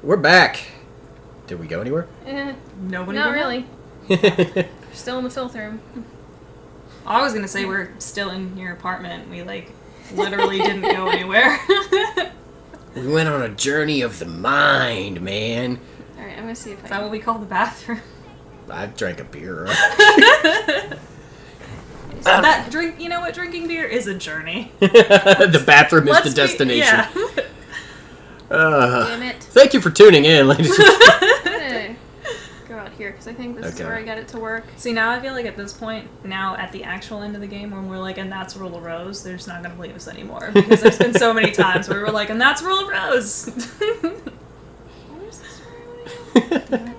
We're back. Did we go anywhere? Nobody. Not really. Still in the filth room. I was gonna say we're still in your apartment. We literally didn't go anywhere. We went on a journey of the mind, man. All right, I'm gonna see if Is that what we call the bathroom? I drank a beer. That drink. You know what? Drinking beer is a journey. The bathroom is the destination. Damn it. Thank you for tuning in, ladies. I'm gonna go out here because I think this is where I got it to work. See, now I feel like at this point, now at the actual end of the game, when we're like, and that's Rule of Rose, they're just not going to believe us anymore. Because there's been so many times where we were like, and that's Rule of Rose! Where's this where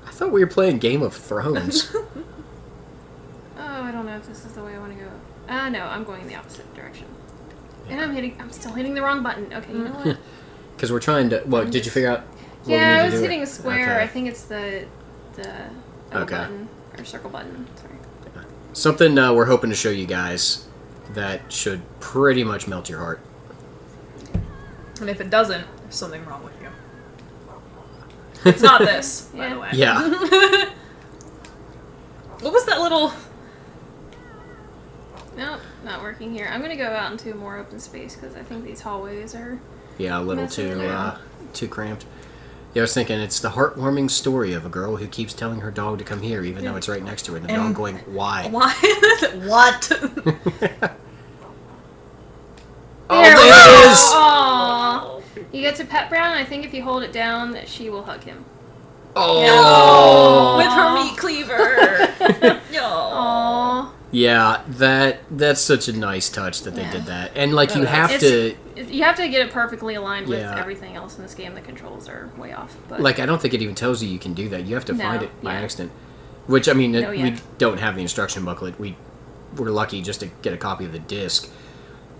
I thought we were playing Game of Thrones. Oh, I don't know if this is the way I want to go. No, I'm going in the opposite direction. And I'm still hitting the wrong button. Okay, you know what? Because we're trying to... Well, did you figure out what Yeah, we need I to was do? hitting a square. Okay. I think it's the L button. Or circle button. Sorry. Something we're hoping to show you guys that should pretty much melt your heart. And if it doesn't, there's something wrong with you. It's not this, by the way. Yeah. What was that little... Nope, not working here. I'm gonna go out into a more open space because I think these hallways are... Yeah, a little Messing around. too cramped. Yeah, I was thinking it's the heartwarming story of a girl who keeps telling her dog to come here even though it's right next to her, and the dog going, why? Why? What? Oh, there it is! Aww. You get to Pet Brown, and I think if you hold it down, that she will hug him. Oh! With her meat cleaver. Aww. Yeah, that's such a nice touch that they did that. And, like, you have You have to get it perfectly aligned with Yeah. everything else in this game. The controls are way off. But Like, I don't think it even tells you can do that. You have to No, find it by yeah. accident. Which, I mean, No, we yeah. don't have the instruction booklet. We're lucky just to get a copy of the disc.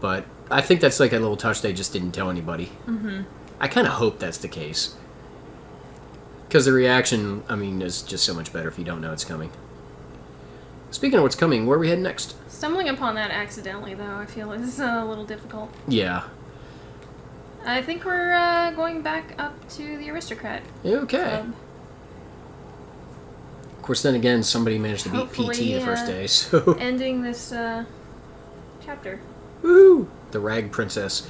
But I think that's like a little touch they just didn't tell anybody. Mm-hmm. I kind of hope that's the case. Because the reaction, I mean, is just so much better if you don't know it's coming. Speaking of what's coming, where are we heading next? stumbling upon that accidentally, though, I feel is a little difficult. Yeah. I think we're going back up to the Aristocrat Okay. Club. Of course, then again, somebody managed to beat Hopefully, PT the first day, so... Ending this chapter. Woo! The Rag Princess.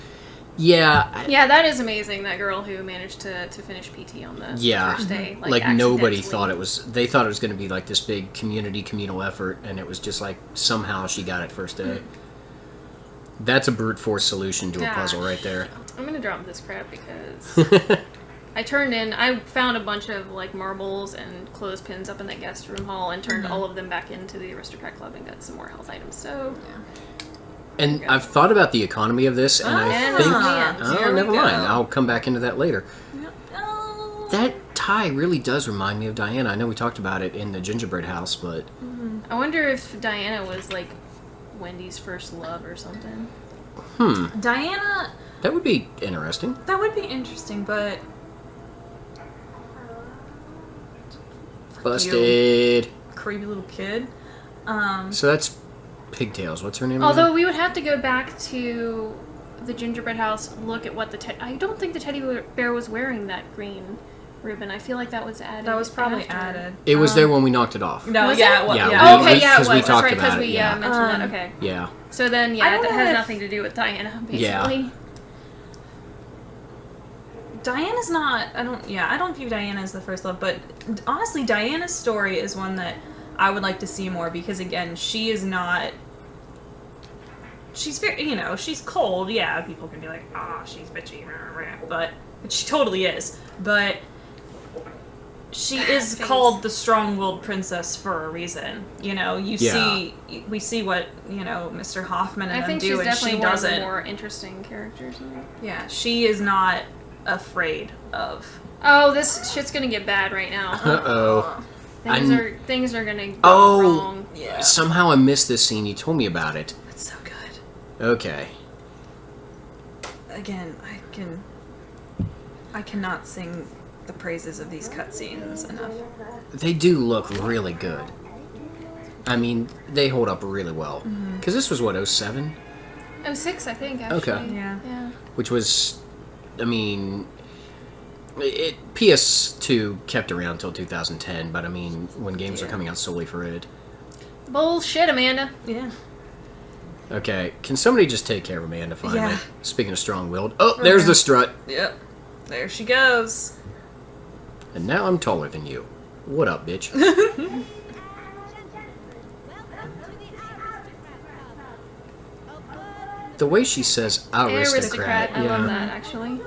Yeah. Yeah, that is amazing. That girl who managed to finish PT on the first day. Like nobody accidentally. thought it was... They thought it was going to be like this big communal effort, and it was just like somehow she got it first day. That's a brute force solution to a puzzle right there. I'm going to drop this crap because... I found a bunch of like marbles and clothespins up in that guest room hall and turned all of them back into the Aristocrat Club and got some more health items. So, And I've thought about the economy of this, and I and think... that's the end. Oh, never mind. I'll come back into that later. No. That tie really does remind me of Diana. I know we talked about it in the gingerbread house, but... I wonder if Diana was like Wendy's first love or something. Diana, That would be interesting. that would be interesting, but... Busted. Creepy little kid. So that's Pigtails. What's her name? Although we would have to go back to the gingerbread house, look at what I don't think the teddy bear was wearing that green ribbon. I feel like that was added. That was probably after. added. It was there when we knocked it off. No, Was yeah, it? well, Yeah, yeah. Oh, okay, yeah, it was. because we That's talked right, about because it, we yeah. mentioned that. Okay. Yeah. So then, I yeah, don't that know has if- nothing to do with Diana, basically. Yeah. Diana's not... I don't view Diana as the first love, but honestly, Diana's story is one that I would like to see more because, again, she is not... She's very, she's cold. Yeah, people can be like, she's bitchy, but she totally is. But she is called the strong-willed princess for a reason. We see what Mr. Hoffman and I think them do, she's and definitely she one of the doesn't. more interesting characters. Yeah, she is not afraid of. Oh, this shit's gonna get bad right now. Uh-oh. Things are gonna go Oh. wrong. Yeah, Somehow I missed this scene. You told me about it. it's so good. Okay. Again, I cannot sing the praises of these cutscenes enough. They do look really good. I mean, they hold up really well. Because this was, what, 07? 06, I think, actually. Okay. Yeah. Yeah. Which was, I mean, PS2 kept around until 2010, but I mean, when games are coming out solely for it. Bullshit, Amanda. Yeah. Okay, can somebody just take care of Amanda finally? Yeah. Speaking of strong-willed. Oh, there's the strut. Yep. There she goes. And now I'm taller than you. What up, bitch? The way she says aristocrat. I love that, actually.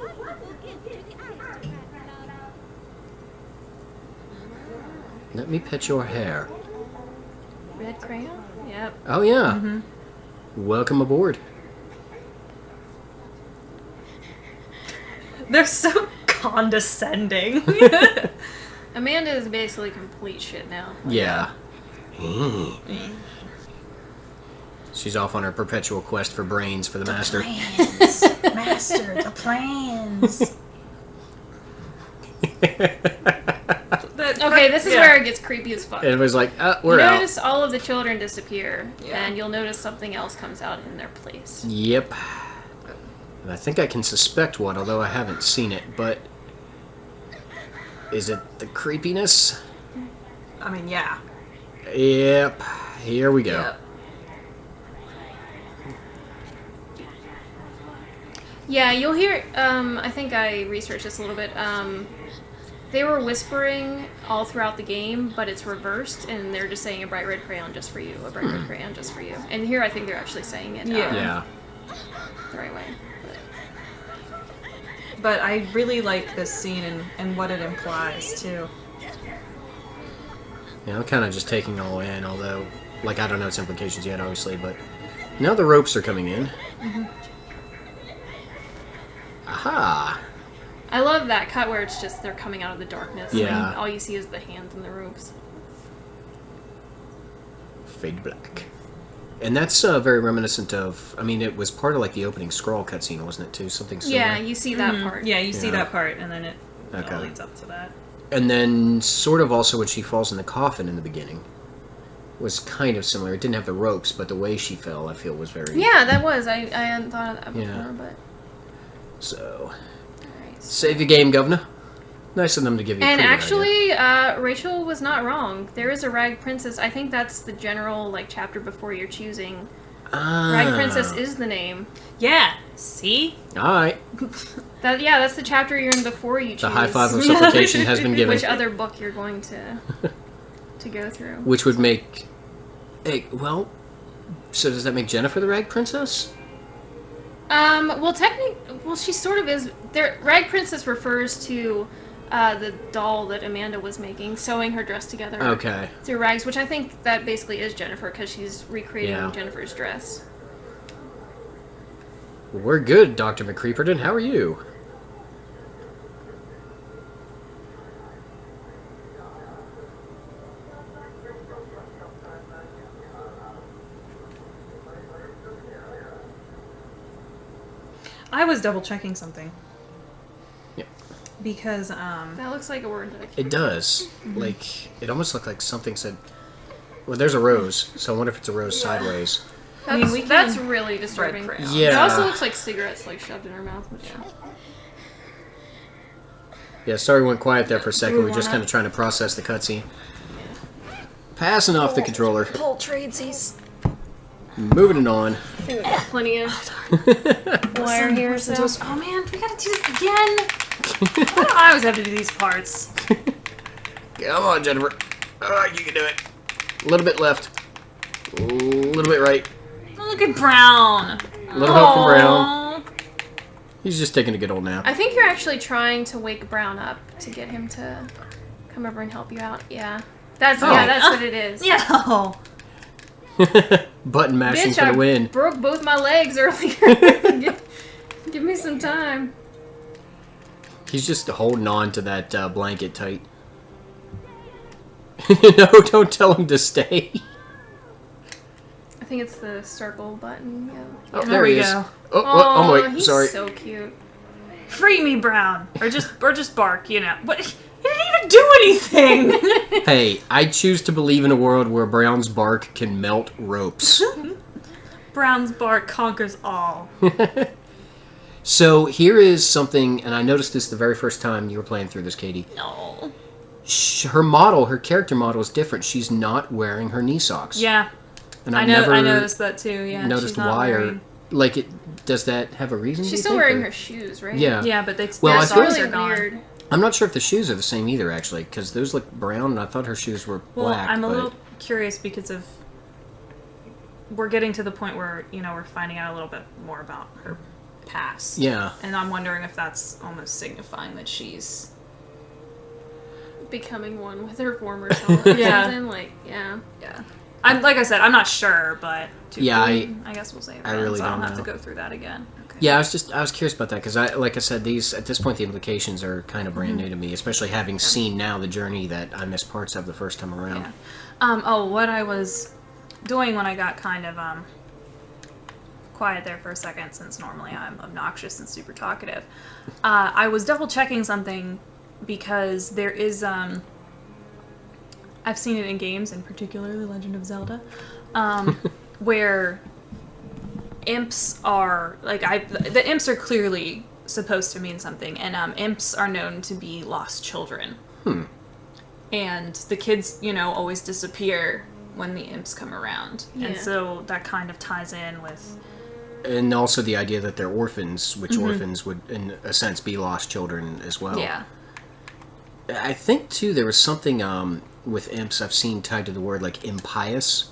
Let me pet your hair. Red Crayon? Yep. Oh, yeah. Welcome aboard. They're so condescending. Amanda is basically complete shit now. Yeah. She's off on her perpetual quest for brains for the master. Plans. Master, the plans. Okay, this is where it gets creepy as fuck. And it was like, we're out. Notice all of the children disappear, and you'll notice something else comes out in their place. Yep. And I think I can suspect what, although I haven't seen it, but... Is it the creepiness? I mean, yeah. Yep. Here we go. Yep. Yeah, you'll hear, I think I researched this a little bit, they were whispering all throughout the game, but it's reversed, and they're just saying a bright red crayon just for you, a bright red crayon just for you. And here I think they're actually saying it Yeah. the right way. But I really like this scene and what it implies, too. Yeah, I'm kind of just taking it all in, although, like, I don't know its implications yet, obviously, but now the ropes are coming in. Aha! I love that cut where it's just they're coming out of the darkness. Yeah. And all you see is the hands and the ropes. Fade black. And that's very reminiscent of, I mean, it was part of, like, the opening scroll cutscene, wasn't it, too? Something similar? Yeah, you see that part. Yeah, you see Yeah. that part, and then it Okay. all leads up to that. And then, sort of also when she falls in the coffin in the beginning, was kind of similar. It didn't have the ropes, but the way she fell, I feel, was very... Yeah, that was. I hadn't thought of that before, Yeah. but... So, Alright. save your game, Governor. Nice of them to give you a And pretty good idea. actually, Rachel was not wrong. There is a Rag Princess. I think that's the general, like, chapter before you're choosing. Rag Princess is the name. Yeah, see? Alright. That's the chapter you're in before you choose. The high five of supplication has been given. Which other book you're going to go through. Which would make... Hey, well... So does that make Jennifer the Rag Princess? Well, she sort of is. Rag Princess refers to the doll that Amanda was making, sewing her dress together. Okay. Through rags, which I think that basically is Jennifer, because she's recreating Yeah. Jennifer's dress. We're good, Dr. McCreeperton. How are you? I was double checking something. Yep. Because, That looks like a word that I It does. Like, it almost looked like something said... Well, there's a rose, so I wonder if it's a rose sideways. That's really disturbing. Red crayon. Yeah. It also looks like cigarettes like shoved in her mouth. Which, Yeah, sorry we went quiet there for a second. We were Move just on kind of trying to process the cutscene. Passing off the controller. Pull tradesies. Moving it on. I think we got plenty of wire here, so... oh man, we gotta do this again. Why do I always have to do these parts? Come on, Jennifer. Oh, you can do it. A little bit left. A little bit right. Look at Brown. A little help from Brown. Aw. He's just taking a good old nap. I think you're actually trying to wake Brown up to get him to come over and help you out. Yeah. That's what it is. Yeah. Button mashing Bitch, for the win. I broke both my legs earlier. Give me some time. He's just holding on to that blanket tight. No, don't tell him to stay. I think it's the circle button. Yeah. Oh, Yeah. there he we is. go. Oh, wait, he's sorry. so cute. Free me, Brown. Or just bark, you know. What? He didn't even do anything. Hey, I choose to believe in a world where Brown's bark can melt ropes. Brown's bark conquers all. So here is something, and I noticed this the very first time you were playing through this, Katie. No. Her character model is different. She's not wearing her knee socks. Yeah. And I never noticed that too, yeah. noticed she's not why wearing... does that have a reason? She's do you still think, wearing or- her shoes, right? Yeah. Yeah, but Well, I That's feel socks really are gone. weird. I'm not sure if the shoes are the same either, actually, because those look brown, and I thought her shoes were Well, black. I'm a but... little curious because of... We're getting to the point where, we're finding out a little bit more about her past. Yeah. And I'm wondering if that's almost signifying that she's... Becoming one with her former self or Yeah. something. Like, yeah. Yeah. Like I said, I'm not sure, but... Yeah, I guess we'll say it. I really so I don't don't have know. to go through that again. Okay. Yeah, I was curious about that because like I said, at this point the implications are kind of brand new to me, especially having seen now the journey that I missed parts of the first time around. Yeah. What I was doing when I got kind of quiet there for a second, since normally I'm obnoxious and super talkative, I was double checking something because there is I've seen it in games, in particular The Legend of Zelda, where imps are the imps are clearly supposed to mean something, and imps are known to be lost children. And the kids, always disappear when the imps come around. Yeah. And so that kind of ties in with... And also the idea that they're orphans, which orphans would, in a sense, be lost children as well. Yeah. I think, too, there was something with imps I've seen tied to the word, like impious,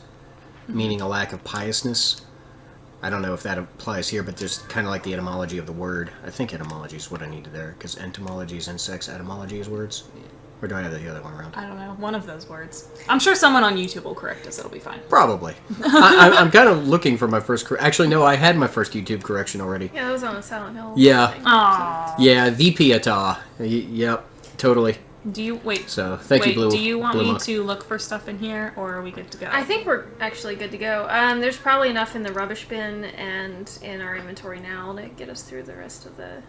meaning a lack of piousness. I don't know if that applies here, but there's kind of like the etymology of the word. I think etymology is what I needed there, because entomology is insects, etymology is words. Or do I have the other one around? I don't know. One of those words. I'm sure someone on YouTube will correct us. It'll be fine. Probably. I'm kind of looking for my first... Actually, no, I had my first YouTube correction already. Yeah, that was on the Silent Hill. Yeah. thing. Aww. Yeah, the Pietà. Yep, totally. Do you... Wait. So, thank you, Blue. Do you want me Bluma. to look for stuff in here, or are we good to go? I think we're actually good to go. There's probably enough in the rubbish bin and in our inventory now to get us through the rest of the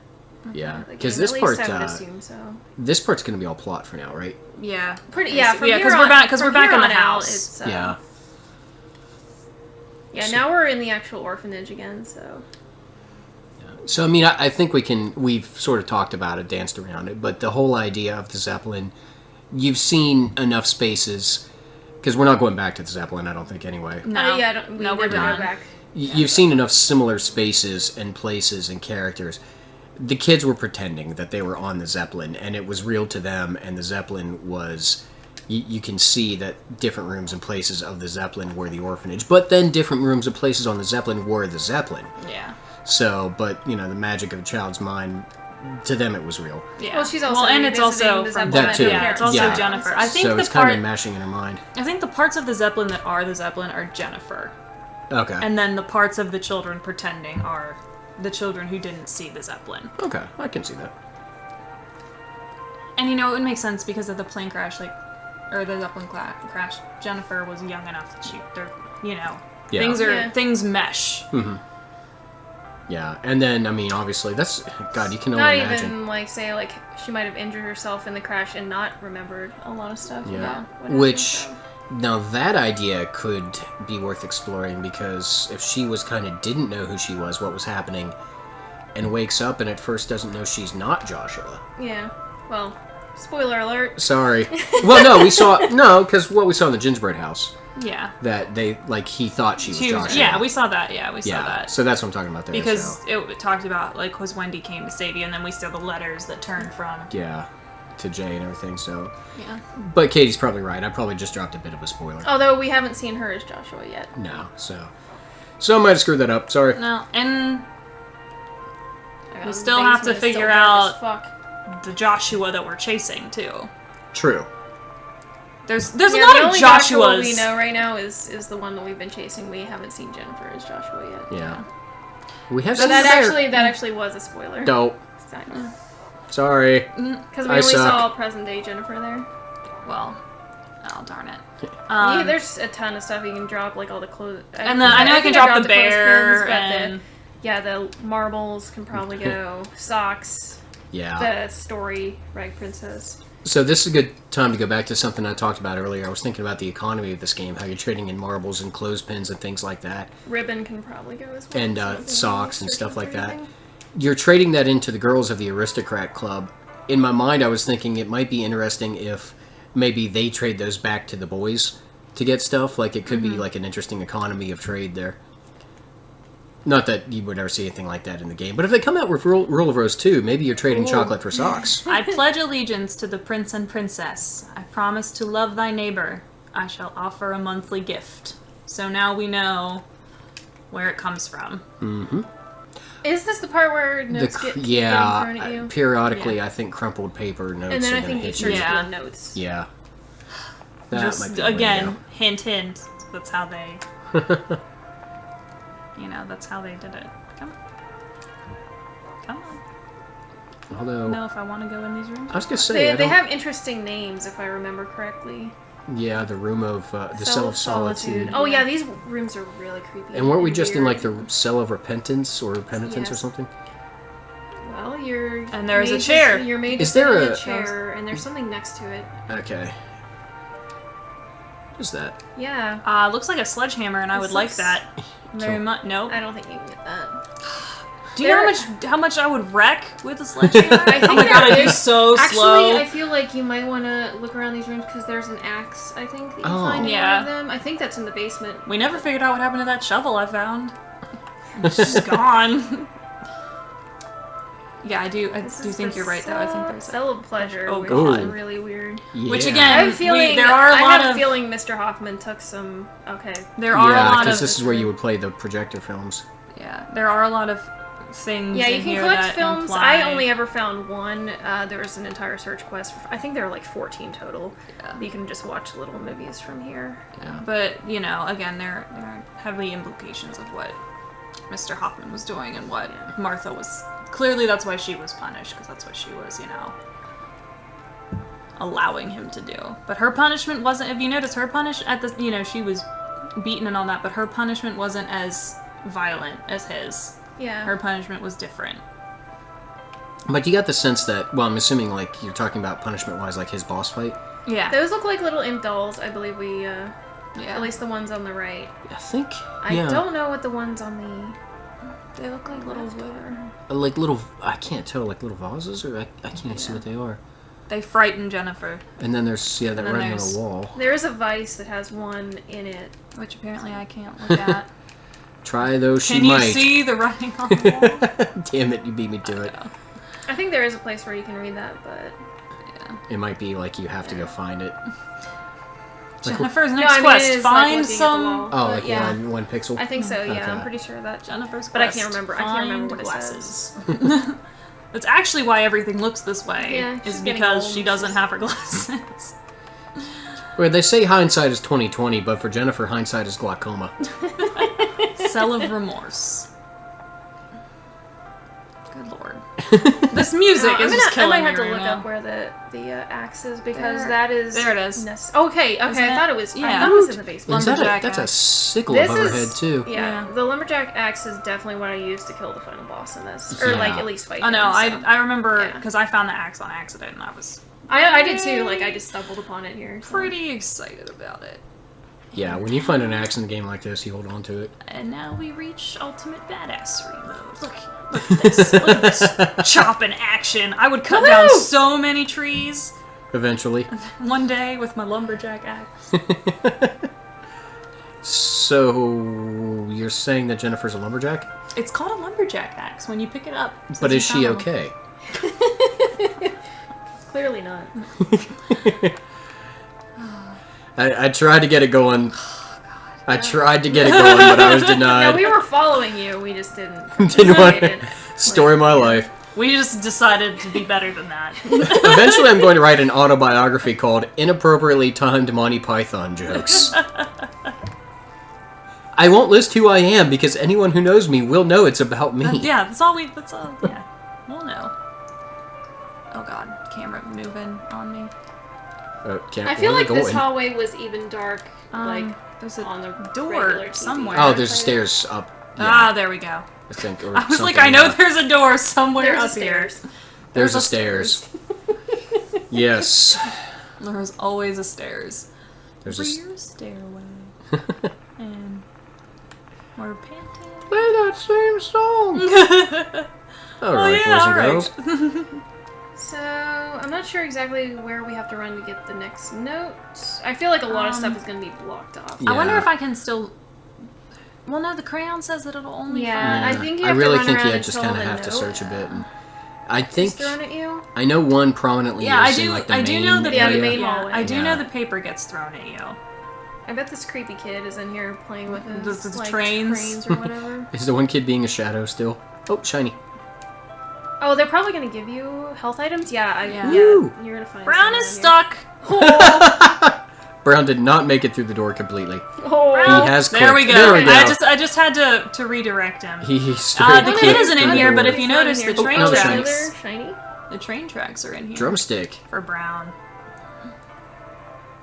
Yeah, the because game. this At part, least I would assume so. this part's going to be all plot for now, right? Yeah. Pretty, yeah. From here because on, we're back. Because from we're back here in the on out, house. It's, Yeah. Yeah, now we're in the actual orphanage again, so. So, I mean, I think we've sort of talked about it, danced around it, but the whole idea of the Zeppelin, you've seen enough spaces, because we're not going back to the Zeppelin, I don't think, anyway. No. Yeah, we No, we're never done. go back. You've seen enough similar spaces and places and characters. The kids were pretending that they were on the Zeppelin, and it was real to them, and the Zeppelin was... You can see that different rooms and places of the Zeppelin were the orphanage, but then different rooms and places on the Zeppelin were the Zeppelin. Yeah. So, but, the magic of a child's mind, to them it was real. Yeah. Well, she's also and it's also revisiting the from Zeppelin. That too. Yeah, it's also Yeah. Jennifer. I think So the it's kind part. of mashing in her mind. I think the parts of the Zeppelin that are the Zeppelin are Jennifer, Okay. and then the parts of the children pretending are the children who didn't see the Zeppelin. Okay, I can see that. And it would make sense because of the plane crash, or the Zeppelin crash. Jennifer was young enough that Yeah. things mesh. Yeah, and then, I mean, obviously, that's... God, you can Not only imagine. even, say, she might have injured herself in the crash and not remembered a lot of stuff. Yeah. what happened, Which, so. now that idea could be worth exploring, because if she was kind of didn't know who she was, what was happening, and wakes up and at first doesn't know she's not Joshua. Yeah. Well, spoiler alert. Sorry. Well, no, because what we saw in the gingerbread house, Yeah. that he thought she was Joshua. Yeah, we saw that. Yeah, we saw Yeah, that. so that's what I'm talking about there. Because so. it talked about, because Wendy came to save you, and then we saw the letters that turned from... Yeah, to Jay and everything, so... Yeah. But Katie's probably right. I probably just dropped a bit of a spoiler. Although we haven't seen her as Joshua yet. No, so I might have screwed that up. Sorry. No, and I got We the still have to basement, it's still figure dark as out- fuck. the Joshua that we're chasing, too. True. There's Yeah, a the lot of only Joshua Joshuas. we know right now is the one that we've been chasing. We haven't seen Jennifer as Joshua yet. Yeah. We have So some that there. actually was a spoiler. Dope. Sorry. Because we I only suck. saw present day Jennifer there. Well, oh darn it. Yeah, there's a ton of stuff you can drop, like all the clothes. And then I know I can drop the bear but and the marbles can probably go. Socks. Yeah. The story, Rag Princess. So this is a good time to go back to something I talked about earlier. I was thinking about the economy of this game, how you're trading in marbles and clothespins and things like that. Ribbon can probably go as well. And Something socks and restrictions stuff like or that. anything. you're trading that into the girls of the aristocrat club. In my mind, I was thinking it might be interesting if maybe they trade those back to the boys to get stuff. Like, it could be like an interesting economy of trade there. Not that you would ever see anything like that in the game, but if they come out with Rule of Rose 2, maybe you're trading chocolate for socks. I pledge allegiance to the prince and princess. I promise to love thy neighbor. I shall offer a monthly gift. So now we know where it comes from. Mm-hmm. Is this the part where notes get thrown at you? Periodically, Yeah. I think crumpled paper notes And then are I going to think you hit start you. Yeah. doing notes. Yeah. That Just, might be the way to again, go. hint, hint. That's how they... that's how they did it. Come on. Come on. Although, Know if I want to go in these rooms? I was going to say, They have interesting names, if I remember correctly. yeah, the room of, the Cell of Solitude. Oh yeah, these rooms are really creepy. And weren't we just in, weird. like, the Cell of Repentance or Penitence or Yes. something? Well, you're... And there's a chair. You're made Is to sit there in a- a chair, and there's something next to it. Okay. What is that? Yeah. Looks like a sledgehammer, and I This would like looks- that very So- much. Nope. I don't think you can get that. Do you know how much I would wreck with a sledgehammer? I think oh my god, there I'd be is- so Actually, slow. I feel like you might want to look around these rooms because there's an axe, I think, that you Oh. find in Yeah. one of them. I think that's in the basement. We never figured out what happened to that shovel I found. It's just gone. Yeah, I do This do is think the you're right, though. I think there's a... Cell of Pleasure, Oh, which God. is really weird. Yeah. Which, I again, have a feeling, there are a I lot have of... a feeling Mr. Hoffman took some... Okay. There are a Yeah, lot because of... this is where you would play the projector films. Yeah, there are a lot of things Yeah, you in can here collect that films. imply... I only ever found one. There was an entire search quest. I think there were like 14 total. Yeah. You can just watch little movies from here. Yeah, but, again, there are heavy implications of what Mr. Hoffman was doing and what Martha was... Clearly that's why she was punished, because that's what she was, allowing him to do. But her punishment wasn't... If you notice, her punishment at the... she was beaten and all that, but her punishment wasn't as violent as his. Yeah. Her punishment was different. But you got the sense that, well, I'm assuming, like, you're talking about punishment-wise, like his boss fight? Yeah. Those look like little imp dolls. I believe we... Yeah. At least the ones on the right. I think, I yeah. don't know what the ones on the... They look like little whatever. Like little, I can't tell, like little vases, or I can't see what they are. They frighten Jennifer, And then there's, that then writing on there's- the wall. There is a vice that has one in it. which apparently I can't look at. Try though she Can you might. see the writing on the wall? Damn it, you beat me to it. I think there is a place where you can read that, but... Yeah. It might be like you have to go find it. Like, Jennifer's No, next I mean, quest, it is, like, find looking at the some... wall. oh, But like yeah. one pixel? I think so, yeah. Okay. I'm pretty sure that... Jennifer's But I quest, can't remember. I can't remember find what it glasses. That's actually why everything looks this way. Yeah, she's is getting because old. she doesn't have her glasses. Well, they say hindsight is 20/20, but for Jennifer, hindsight is glaucoma. Cell of remorse. Good lord. This music is just I killing might have me to right look now. up where the axe is because There. that is... There it is. Okay, Isn't I it? thought it was... I Yeah. thought it was in the basement. Is that Lumberjack that's a axe. sickle This above her is- head, too. Yeah, Yeah. the lumberjack axe is definitely what I used to kill the final boss in this, or like Yeah. at least fight. I know, him, so. I remember, Yeah. because I found the axe on accident, and I was I did too. Like I just stumbled upon it here. So. pretty excited about it. Yeah, when you find an axe in a game like this, you hold on to it. And now we reach ultimate badassery mode. Look at this. Look at this chopping action. I would cut down Woohoo! so many trees Eventually. one day with my lumberjack axe. So, you're saying that Jennifer's a lumberjack? It's called a lumberjack axe when you pick it up. It But says is you she found one. okay? Clearly not. I tried to get it going. I tried to get it going, but I was No, denied. we were following you. We just didn't. Didn't want participate in- Story of my life. We just decided to be better than that. Eventually, I'm going to write an autobiography called Inappropriately Timed Monty Python Jokes. I won't list who I am because anyone who knows me will know it's about me. Yeah, that's all. Yeah, we'll know. Oh god, camera moving on me. I feel like this hallway was even dark. Like There's a on the door regular TV. somewhere. Oh, there's stairs up. Yeah, Ah, there we go. I think. Or I was like, something I know like that. there's a door somewhere There's a up here. stairs. There's a a stairs. Yes. There's always a stairs. There's a. Rear stairway. And we're panting. Play that same song. All right, boys and girls. So, I'm not sure exactly where we have to run to get the next note. I feel like a lot of stuff is going to be blocked off. Yeah. I wonder if I can still... Well, no, the crayon says that it'll only... Yeah, I think you I have really to run think around you just until kind of the have to note search a bit. And I think... is thrown at you? I know one prominently Yeah, is in like the I main do know the Yeah, the area. main hallway. I do Yeah. know the paper gets thrown at you. I bet this creepy kid is in here playing with his The like, trains. or whatever. Is the one kid being a shadow still? Oh, shiny. Oh, they're probably going to give you health items? Yeah, Yeah. Woo! you're going to find Brown some is around stuck. Brown did not make it through the door completely. here. Oh, He has There we clicked. go. There we go. I just had to redirect him. He straight The no, kid no, isn't in no, here, no, but no, if you it's not in notice, here. the train another tracks. Shiny? The train tracks are in here. Drumstick. For Brown.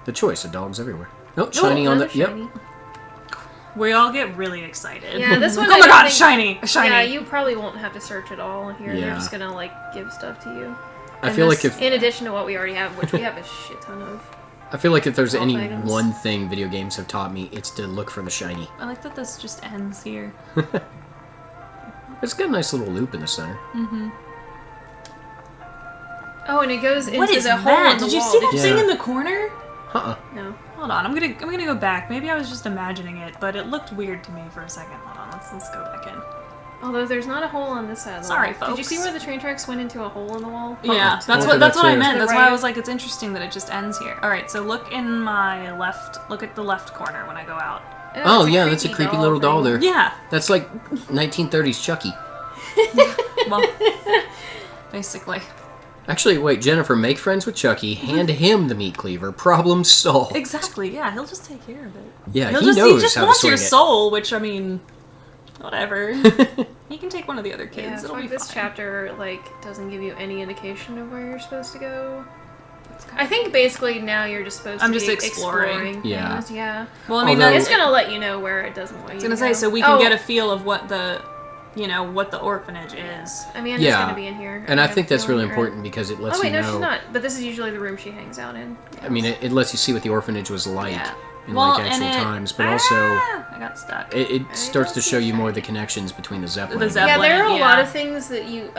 The choice of dogs everywhere. Oh, shiny on the... Another Yep. shiny. We all get really excited. Yeah, this one Oh I my don't god, think- shiny! A shiny! Yeah, you probably won't have to search at all here. They're Yeah. just going to, like, give stuff to you. I And feel this- like if in addition to what we already have, which we have a shit ton of. there's health any items. one thing video games have taught me, it's to look for the shiny. I like that this just ends here. It's got a nice little loop in the center. Oh, and it goes What into is the hole in that? the Did you wall. see that Yeah. thing in the corner? Uh-uh. No. Hold on, I'm gonna go back. Maybe I was just imagining it, but it looked weird to me for a second. Hold on, let's go back in. Although there's not a hole on this side of the Sorry, wall. Did you folks. see where the train tracks went into a hole in the wall? Yeah, Look that's at what that I too. meant. To the That's why I right. was like, it's interesting that it just ends here. All right, so look in my left. Look at the left corner when I go out. Oh, yeah, that's a creepy little doll there. Yeah. That's like 1930s Chucky. Well, basically. Actually, wait, Jennifer, make friends with Chucky, hand him the meat cleaver, problem solved. Exactly. Yeah, he'll just take care of it. Yeah, He knows just how to wants swing your it. soul, which I mean, whatever. He can take one of the other kids. Yeah, It'll be this fine. chapter like doesn't give you any indication of where you're supposed to go. I think basically now you're just supposed I'm to just be exploring. Yeah. things. Yeah. Well, I mean, Although- It's gonna let you know where it doesn't want you. I was gonna to say, go. so we can Oh, get a feel of what the, what the orphanage is. Amanda's Yeah. gonna be in here. And I have think a that's feeling really you're important because it lets Oh wait, you no, know... she's not. But this is usually the room she hangs out in. I mean, it lets you see what the orphanage was like Yeah. in Well, like and actual it- times, but also I got stuck. it starts to show you more of the connections between the Zeppelin. The and- Zeppelin. Yeah, there are a yeah. lot of things that you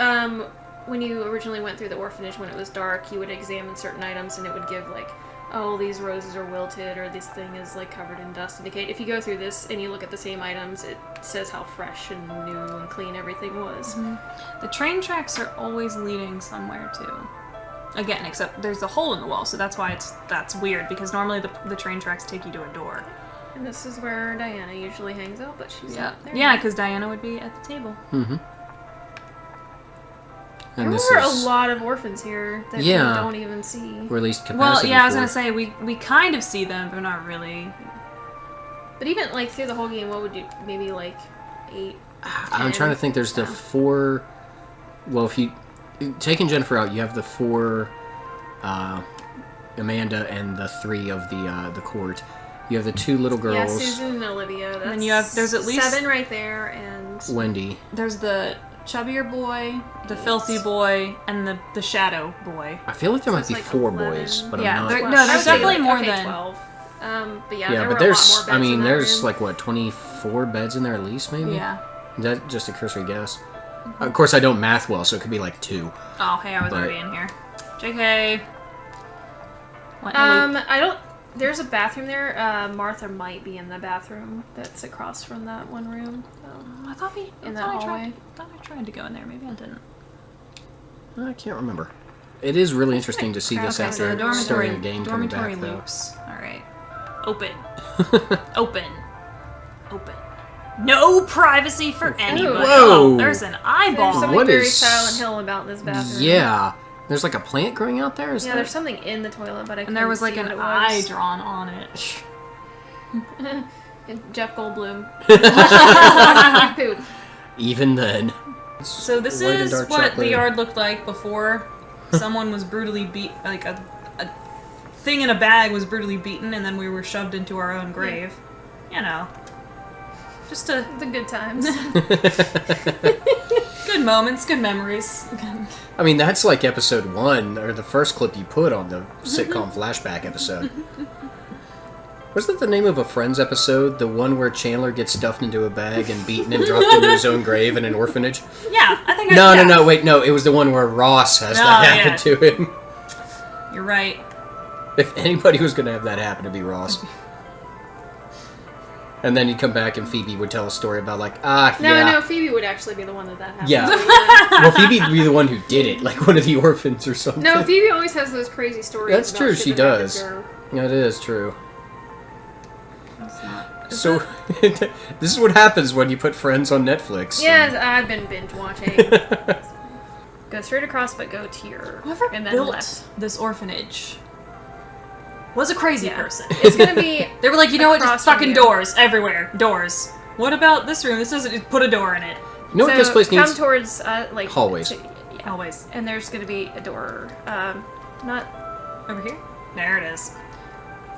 when you originally went through the orphanage when it was dark, you would examine certain items and it would give like, oh, these roses are wilted or this thing is like covered in dust and decayed. If you go through this and you look at the same items, it says how fresh and new and clean everything was. The train tracks are always leading somewhere too. Again, except there's a hole in the wall, so that's why that's weird because normally the train tracks take you to a door. And this is where Diana usually hangs out, but she's Yeah, not there. yeah, because Diana would be at the table. Mhm. There And this were is, a lot of orphans here that Yeah. we don't even see. or at least capacity Well, yeah, I was for. gonna say we kind of see them, but not really. But even like through the whole game, what would you maybe like 8? I'm trying to think. There's the 4. Well, if you taking Jennifer out, you have the 4, Amanda, and the 3 of the court. You have the 2 little girls, Yeah, Susan and Olivia. That's then you have- there's at least- 7 right there, and Wendy. There's the chubbier boy, the filthy boy, and the shadow boy. I feel like there might it's be like 4 11. boys, but Yeah, I'm there- not. no, I there's would say, definitely more okay, than- 12. But yeah, Yeah, there but were a lot there's. more beds I mean, in that there's room. like what 24 beds in there at least, maybe. Yeah. Is that just a cursory guess? Of course, I don't math well, so it could be like 2. Oh, hey, I was But- already in here. JK. What, no, wait. I don't. There's a bathroom there. Martha might be in the bathroom that's across from that one room. I thought we in I that thought I hallway. tried to go in there. Maybe I didn't. I can't remember. It is really interesting to see this Okay, after the starting a game coming dormitory back, though. loops. All right. Open. Open. Open. No privacy for anybody. Whoa. Oh, there's an There's eyeball. something What very is- Silent Hill about this bathroom. Yeah, there's like a plant growing out there. Is Yeah, that? there's something in the toilet, but I And there was like couldn't an see what it eye was. drawn on it. And Jeff Goldblum. Poop. Even then. So this White and is dark what the chocolate. yard looked like before someone was brutally beat, like a thing in a bag was brutally beaten, and then we were shoved into our own grave. You know, just a The good times. good moments, good memories. I mean, that's like episode 1, or the first clip you put on the sitcom flashback episode. Wasn't that the name of a Friends episode? The one where Chandler gets stuffed into a bag and beaten and dropped into his own grave in an orphanage? Yeah, I think No, wait, no. It was the one where Ross has that happen to him. You're right. If anybody was going to have that happen, it'd be Ross. And then he'd come back and Phoebe would tell a story about No, Phoebe would actually be the one that happened. Yeah. Well, Phoebe would be the one who did it, like one of the orphans or something. No, Phoebe always has those crazy stories. That's about true, shit she that happened does. to her. Yeah, it is true. It's not. So, this is what happens when you put Friends on Netflix. Yes, I've been binge watching. Go straight across, but go to your Whoever and then built left. this orphanage was a crazy person. It's gonna be. They were like, you know what? across Just from fucking you. doors everywhere. Doors. What about this room? This doesn't. Put a door in it. You know what this place come needs? towards Hallways. Yeah. Always. And there's gonna be a door. Not. Over here. There it is.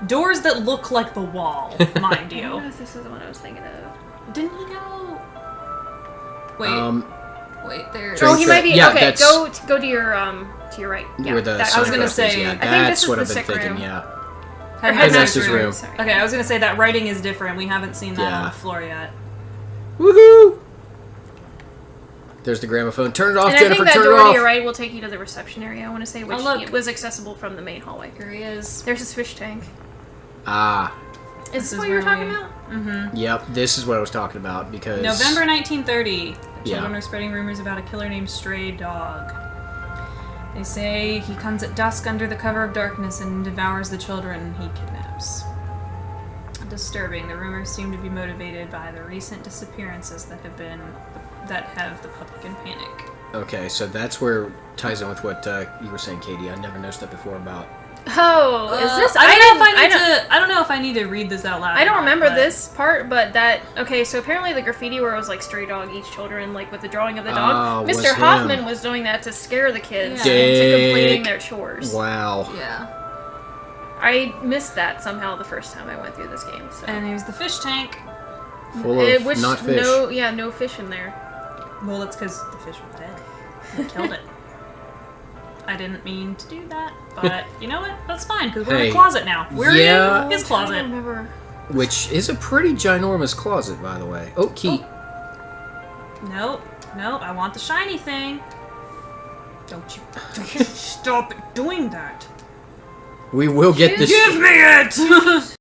Doors that look like the wall, mind I don't know you. if this is the one I was thinking of. Didn't he go? Wait. Wait. There. Oh, he might be. Yeah, okay, that's- go to your right. Yeah, Where the that- I was gonna sonogram say, is, yeah, I think this that's is what the I've been sick thinking, room. yeah. Her Headmaster's room. Sorry. Okay, I was gonna say that writing is different. We haven't seen that on Yeah. the floor yet. Woohoo! There's the gramophone. Turn it off, And I Jennifer, think that turn door it to off! your right will take you to the reception area, I want to say, which look. was accessible from the main hallway. Here he is. There's his fish tank. Ah, Is This this is what you were where talking we- about? Mm-hmm. yep, this is what I was talking about, because... November 1930. Yeah. Children are spreading rumors about a killer named Stray Dog. They say he comes at dusk under the cover of darkness and devours the children he kidnaps. Disturbing. The rumors seem to be motivated by the recent disappearances that have the public in panic. Okay, so that's where ties in with what you were saying, Katie. I never noticed that before about... Oh, is this? I didn't- don't know if I need to read this out loud. I don't or not, remember but- this part, but that... Okay, so apparently the graffiti where it was like stray dog eats children, like with the drawing of the dog. Oh, was Mr. him. Hoffman was doing that to scare the kids Yeah. into completing Dick. their chores. Wow. Yeah. I missed that somehow the first time I went through this game. So. And here's the fish tank. Full of Which, not fish. no fish in there. Well, that's because the fish was dead. I killed it. I didn't mean to do that, but you know what? That's fine, because we're in Hey, a closet now. We're yeah. in his I closet. don't remember. Which is a pretty ginormous closet, by the way. Oh, key. Nope, I want the shiny thing. Don't you stop doing that. We will get this... Give me it!